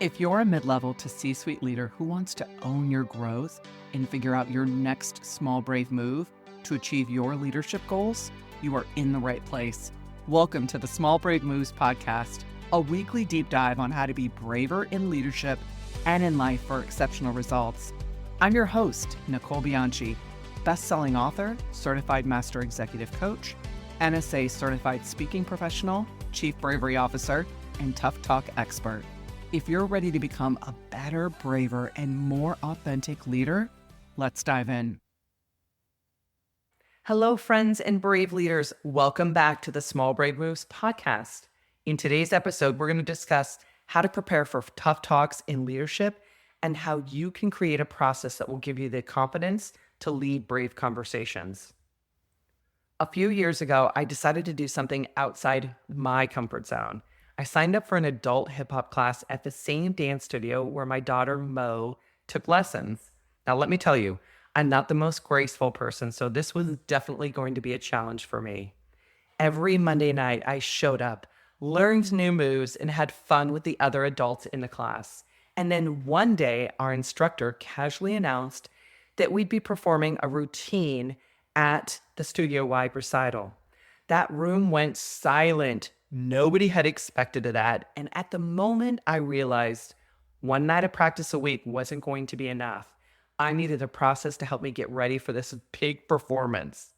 If you're a mid-level to C-suite leader who wants to own your growth and figure out your next small, brave move to achieve your leadership goals, you are in the right place. Welcome to the Small Brave Moves podcast, a weekly deep dive on how to be braver in leadership and in life for exceptional results. I'm your host, Nicole Bianchi, best-selling author, certified master executive coach, NSA certified speaking professional, chief bravery officer, and tough talk expert. If you're ready to become a better, braver, and more authentic leader, let's dive in. Hello, friends and brave leaders. Welcome back to the Small Brave Moves podcast. In today's episode, we're going to discuss how to prepare for tough talks in leadership and how you can create a process that will give you the confidence to lead brave conversations. A few years ago, I decided to do something outside my comfort zone. I signed up for an adult hip-hop class at the same dance studio where my daughter, Mo, took lessons. Now, let me tell you, I'm not the most graceful person, so this was definitely going to be a challenge for me. Every Monday night, I showed up, learned new moves, and had fun with the other adults in the class. And then one day, our instructor casually announced that we'd be performing a routine at the studio-wide recital. That room went silent. Nobody had expected that. And at the moment, I realized one night of practice a week wasn't going to be enough. I needed a process to help me get ready for this big performance.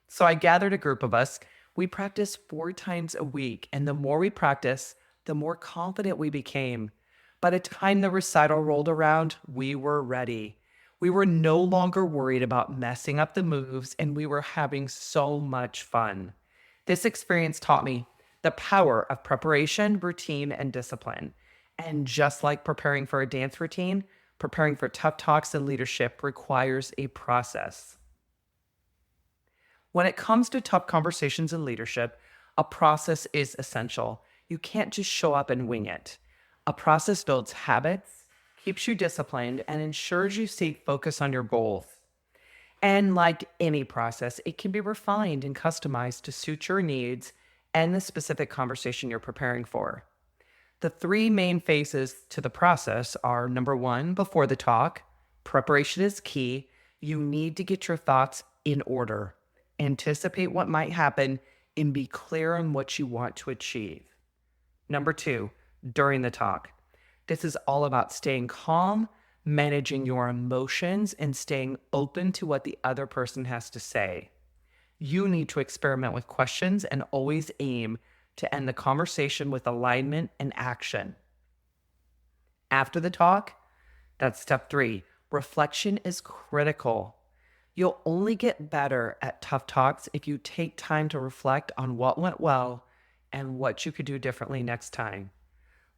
So I gathered a group of us. We practiced 4 times a week. And the more we practiced, the more confident we became. By the time the recital rolled around, we were ready. We were no longer worried about messing up the moves, and we were having so much fun. This experience taught me the power of preparation, routine, and discipline. And just like preparing for a dance routine, preparing for tough talks in leadership requires a process. When it comes to tough conversations in leadership, a process is essential. You can't just show up and wing it. A process builds habits, keeps you disciplined, and ensures you stay focused on your goals. And like any process, it can be refined and customized to suit your needs and the specific conversation you're preparing for. The 3 main phases to the process are: number 1, before the talk. Preparation is key. You need to get your thoughts in order. Anticipate what might happen and be clear on what you want to achieve. Number 2, during the talk. This is all about staying calm, managing your emotions, and staying open to what the other person has to say. You need to experiment with questions and always aim to end the conversation with alignment and action. After the talk, that's step 3. Reflection is critical. You'll only get better at tough talks if you take time to reflect on what went well and what you could do differently next time.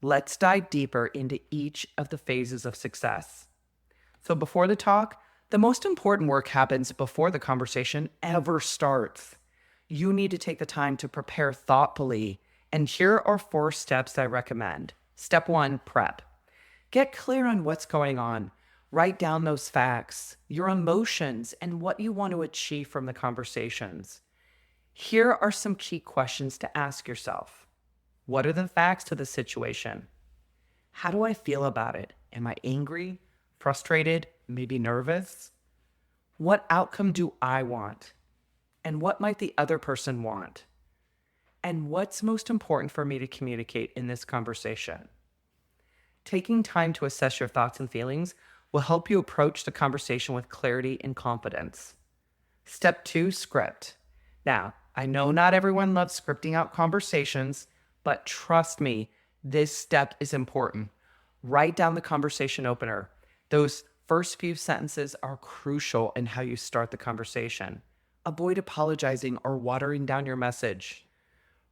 Let's dive deeper into each of the phases of success. So before the talk, the most important work happens before the conversation ever starts. You need to take the time to prepare thoughtfully, and here are 4 steps I recommend. Step 1, prep. Get clear on what's going on. Write down those facts, your emotions, and what you want to achieve from the conversations. Here are some key questions to ask yourself. What are the facts to the situation? How do I feel about it? Am I angry, frustrated, maybe nervous? What outcome do I want? And what might the other person want? And what's most important for me to communicate in this conversation? Taking time to assess your thoughts and feelings will help you approach the conversation with clarity and confidence. Step 2, script. Now, I know not everyone loves scripting out conversations, but trust me, this step is important. Write down the conversation opener. Those first few sentences are crucial in how you start the conversation. Avoid apologizing or watering down your message.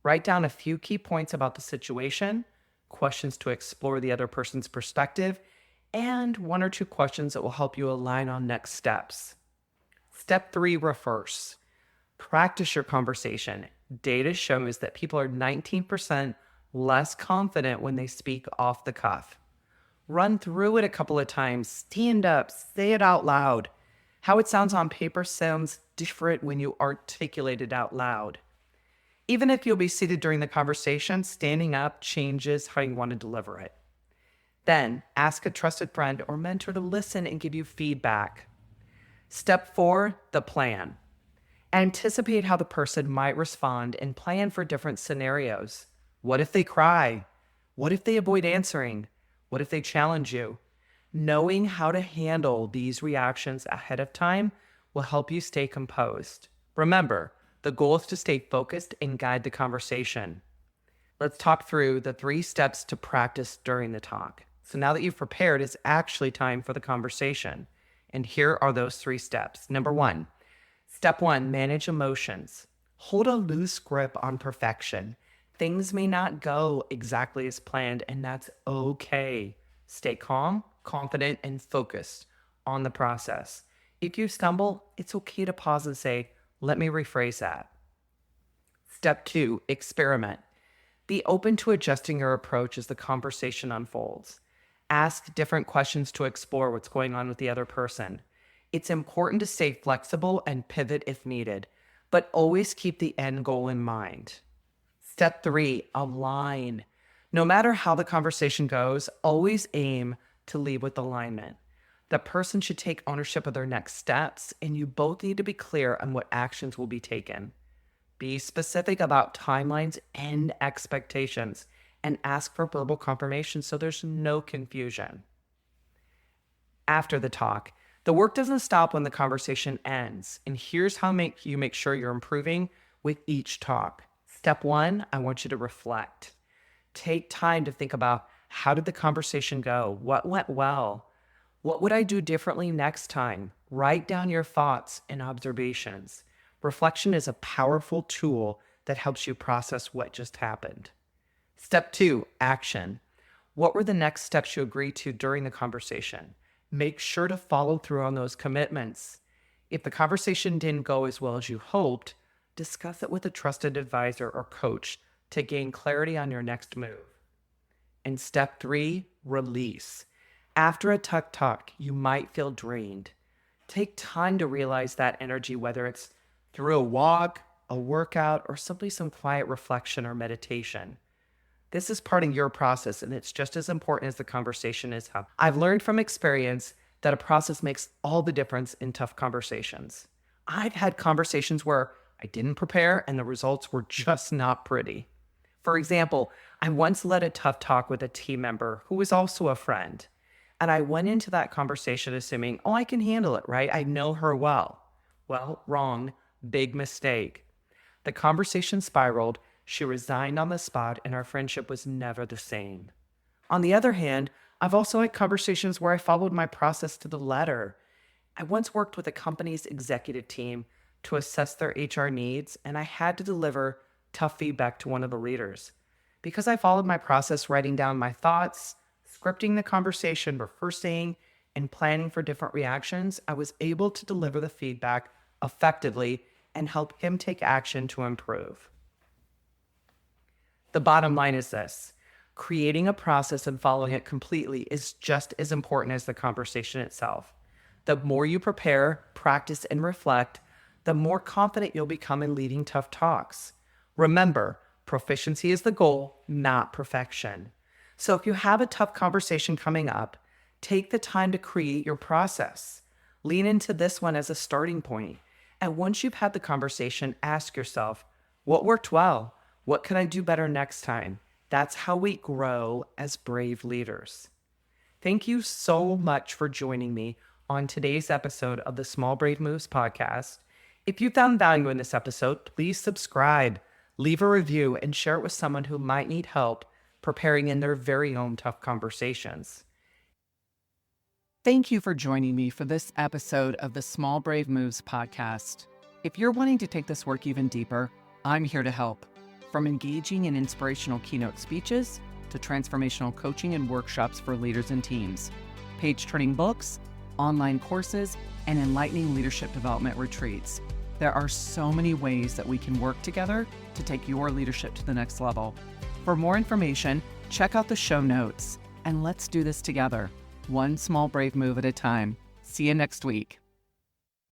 Write down a few key points about the situation, questions to explore the other person's perspective, and 1 or 2 questions that will help you align on next steps. Step 3, rehearse. Practice your conversation. Data shows that people are 19% less confident when they speak off the cuff. Run through it a couple of times, stand up, say it out loud. How it sounds on paper sounds different when you articulate it out loud. Even if you'll be seated during the conversation, standing up changes how you want to deliver it. Then ask a trusted friend or mentor to listen and give you feedback. Step 4, the plan. Anticipate how the person might respond and plan for different scenarios. What if they cry? What if they avoid answering? What if they challenge you? Knowing how to handle these reactions ahead of time will help you stay composed. Remember, the goal is to stay focused and guide the conversation. Let's talk through the 3 steps to practice during the talk. So now that you've prepared, it's actually time for the conversation. And here are those 3 steps. Number 1, step 1, manage emotions. Hold a loose grip on perfection. Things may not go exactly as planned, and that's okay. Stay calm, confident, and focused on the process. If you stumble, it's okay to pause and say, let me rephrase that. Step 2, experiment. Be open to adjusting your approach as the conversation unfolds. Ask different questions to explore what's going on with the other person. It's important to stay flexible and pivot if needed, but always keep the end goal in mind. Step 3, align. No matter how the conversation goes, always aim to lead with alignment. The person should take ownership of their next steps, and you both need to be clear on what actions will be taken. Be specific about timelines and expectations, and ask for verbal confirmation so there's no confusion. After the talk, the work doesn't stop when the conversation ends, and here's how you make sure you're improving with each talk. Step 1, I want you to reflect. Take time to think about, how did the conversation go? What went well? What would I do differently next time? Write down your thoughts and observations. Reflection is a powerful tool that helps you process what just happened. Step 2, action. What were the next steps you agreed to during the conversation? Make sure to follow through on those commitments. If the conversation didn't go as well as you hoped, discuss it with a trusted advisor or coach to gain clarity on your next move. And step 3, release. After a tough talk, you might feel drained. Take time to realize that energy, whether it's through a walk, a workout, or simply some quiet reflection or meditation. This is part of your process, and it's just as important as the conversation is. I've learned from experience that a process makes all the difference in tough conversations. I've had conversations where I didn't prepare and the results were just not pretty. For example, I once led a tough talk with a team member who was also a friend. And I went into that conversation assuming, I can handle it, right? I know her well. Well, wrong. Big mistake. The conversation spiraled. She resigned on the spot, and our friendship was never the same. On the other hand, I've also had conversations where I followed my process to the letter. I once worked with a company's executive team to assess their HR needs, and I had to deliver tough feedback to one of the leaders. Because I followed my process, writing down my thoughts, scripting the conversation, rehearsing, and planning for different reactions, I was able to deliver the feedback effectively and help him take action to improve. The bottom line is this: creating a process and following it completely is just as important as the conversation itself. The more you prepare, practice, and reflect, the more confident you'll become in leading tough talks. Remember, proficiency is the goal, not perfection. So if you have a tough conversation coming up, take the time to create your process. Lean into this one as a starting point. And once you've had the conversation, ask yourself, what worked well? What can I do better next time? That's how we grow as brave leaders. Thank you so much for joining me on today's episode of the Small Brave Moves podcast. If you found value in this episode, please subscribe, leave a review, and share it with someone who might need help preparing in their very own tough conversations. Thank you for joining me for this episode of the Small Brave Moves podcast. If you're wanting to take this work even deeper, I'm here to help. From engaging in inspirational keynote speeches to transformational coaching and workshops for leaders and teams, page-turning books, online courses, and enlightening leadership development retreats. There are so many ways that we can work together to take your leadership to the next level. For more information, check out the show notes, and let's do this together, one small brave move at a time. See you next week.